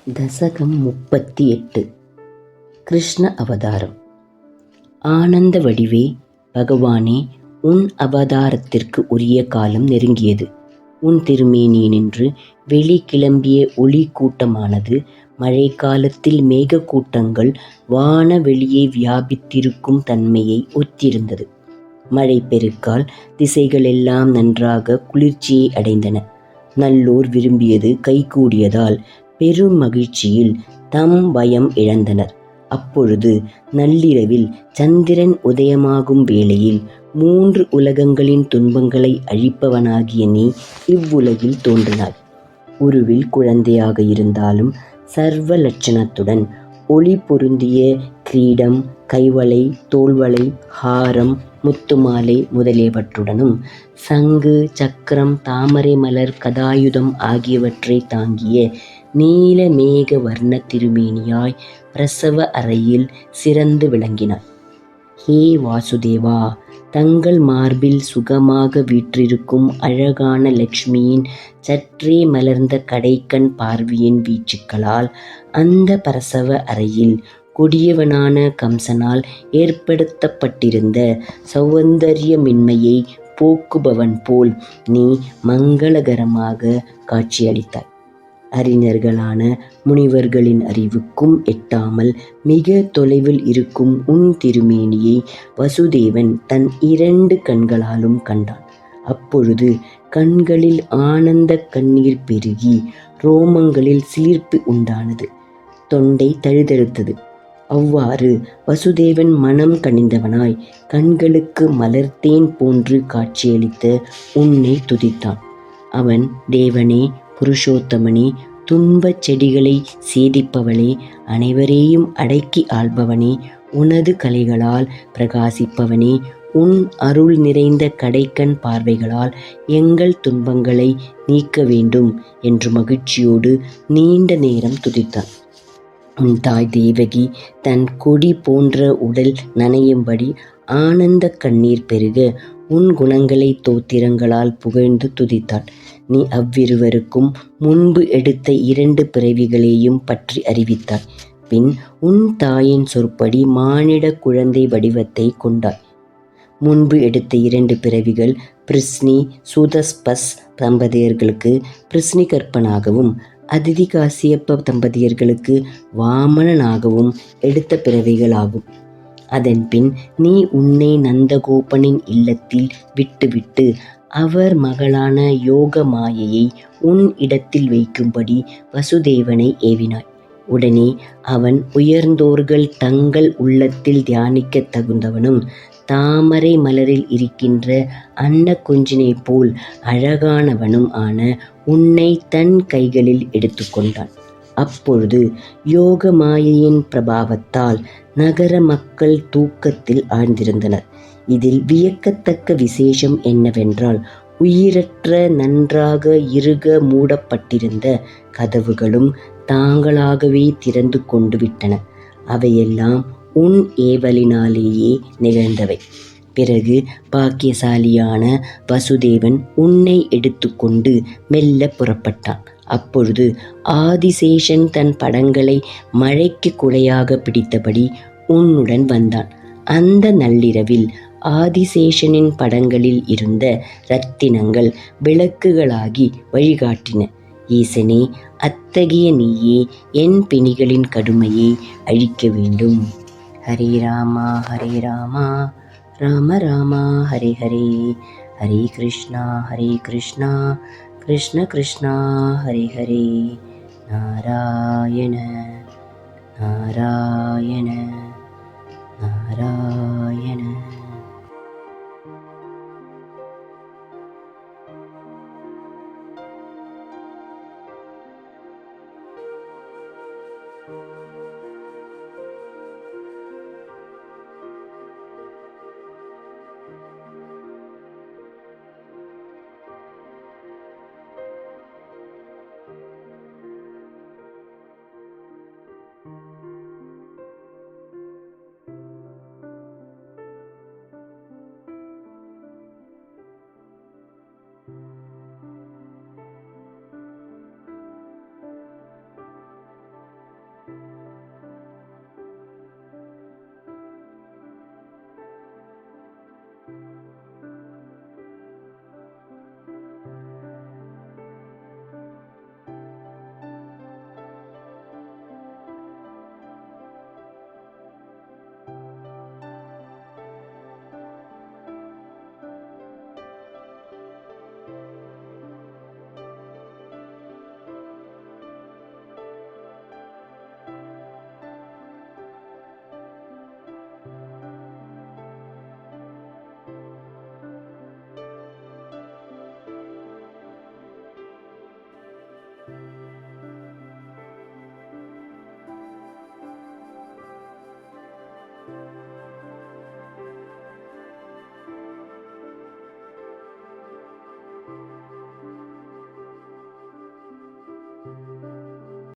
தசகம் 38. கிருஷ்ண அவதாரம். ஆனந்த வடிவே பகவானே, உன் அவதாரத்திற்கு உரிய காலம் நெருங்கியது. உன் திருமேனியினின்று வெளி கிளம்பிய ஒளி கூட்டமானது மழை காலத்தில் மேகக்கூட்டங்கள் வான வெளியே வியாபித்திருக்கும் தன்மையை ஒத்திருந்தது. மழை பெருக்கால் திசைகளெல்லாம் நன்றாக குளிர்ச்சியை அடைந்தன. நல்லோர் விரும்பியது கைகூடியதால் பெரும் மகிழ்ச்சியில் தம் பயம் இழந்தனர். அப்பொழுது நள்ளிரவில் சந்திரன் உதயமாகும் வேளையில் 3 உலகங்களின் துன்பங்களை அழிப்பவனாகிய நீ இவ்வுலகில் தோன்றினாய். உருவில் குழந்தையாக இருந்தாலும் சர்வ லட்சணத்துடன் ஒளி பொருந்திய கிரீடம், கைவளை, தோள்வளை, ஹாரம், முத்துமாலை முதலியவற்றுடனும் சங்கு, சக்கரம், தாமரை மலர், கதாயுதம் ஆகியவற்றை தாங்கிய நீல மேக வர்ண திருமேனியாய் பிரசவ அறையில் சிறந்து விளங்கினாய். ஹே வாசுதேவா, தங்கள் மார்பில் சுகமாக வீற்றிருக்கும் அழகான லக்ஷ்மியின் சற்றே மலர்ந்த கடைக்கண் பார்வையின் வீச்சுக்களால் அந்த பிரசவ அறையில் கொடியவனான கம்சனால் ஏற்படுத்தப்பட்டிருந்த சௌந்தரியமின்மையை போக்குபவன் போல் நீ மங்களகரமாக காட்சியளித்தாய். அறிஞர்களான முனிவர்களின் அறிவுக்கும் எட்டாமல் மிக தொலைவில் இருக்கும் உன் திருமேனியை வசுதேவன் தன் 2 கண்களாலும் கண்டான். அப்பொழுது கண்களில் ஆனந்த கண்ணீர் பெருகி ரோமங்களில் சிலிர்ப்பு உண்டானது. தொண்டை தழுதழுத்தது. அவ்வாறு வசுதேவன் மனம் கனிந்தவனாய் கண்களுக்கு மலர்த்தேன் போன்று காட்சியளித்த உன்னை துதித்தான். அவன், தேவனே, புருஷோத்தமனே, துன்பச் செடிகளை சேதிப்பவளே, அனைவரையும் அடக்கி ஆள்பவனே, உனது கலைகளால் பிரகாசிப்பவனே, உன் அருள் நிறைந்த கடைக்கண் பார்வைகளால் எங்கள் துன்பங்களை நீக்க வேண்டும் என்று மகிழ்ச்சியோடு நீண்ட நேரம் துதித்தான். உன் தாய் தேவகி தன் கொடி போன்ற உடல் நனையும்படி ஆனந்த கண்ணீர் பெருக உன் குணங்களை தோத்திரங்களால் புகழ்ந்து துதித்தாள். நீ அவ்விருவருக்கும் முன்பு எடுத்த 2 பிறவிகளையும் பற்றி அறிவித்தாய். பின் உன் தாயின் சொற்படி மானிட குழந்தை வடிவத்தை கொண்டாய். முன்பு எடுத்த 2 பிறவிகள் பிருஸ்னி சூதஸ்பஸ் தம்பதியர்களுக்கு பிருஸ்னிகற்பனாகவும், அதிதி காசியப்ப தம்பதியர்களுக்கு வாமனனாகவும் எடுத்த பிறவிகளாகும். அதன்பின் நீ உன்னை நந்தகோபனின் இல்லத்தில் விட்டுவிட்டு அவர் மகளான யோக மாயையை உன் இடத்தில் வைக்கும்படி வசுதேவனை ஏவினாய். உடனே அவன் உயர்ந்தோர்கள் தங்கள் உள்ளத்தில் தியானிக்க தகுந்தவனும் தாமரை மலரில் இருக்கின்ற அன்ன குஞ்சினை போல் அழகானவனும் ஆன உன்னை தன் கைகளில் எடுத்துக்கொண்டான். அப்பொழுது யோக மாயையின் பிரபாவத்தால் நகர மக்கள் தூக்கத்தில் ஆழ்ந்திருந்தனர். இதில் வியக்கத்தக்க விசேஷம் என்னவென்றால், உயிரற்ற நன்றாக இறுக மூடப்பட்டிருந்த கதவுகளும் தாங்களாகவே திறந்து கொண்டு விட்டன. அவையெல்லாம் உன் ஏவலினாலேயே நிகழ்ந்தவை. பிறகு பாக்கியசாலியான வசுதேவன் உன்னை எடுத்துக்கொண்டு மெல்ல புறப்பட்டான். அப்பொழுது ஆதிசேஷன் தன் படங்களை மழைக்கு குடையாக பிடித்தபடி உன்னுடன் வந்தான். அந்த நள்ளிரவில் ஆதிசேஷனின் படங்களில் இருந்த இரத்தினங்கள் விளக்குகளாகி வழிகாட்டின. ஈசனே, அத்தகைய நீயே என் பிணிகளின் கடுமையை அழிக்க வேண்டும். ஹரே ராமா ஹரே ராமா, ராம ராமா ஹரே ஹரே, ஹரே கிருஷ்ணா கிருஷ்ண கிருஷ்ணா ஹரே ஹரே, நாராயண நாராயண நாராயண.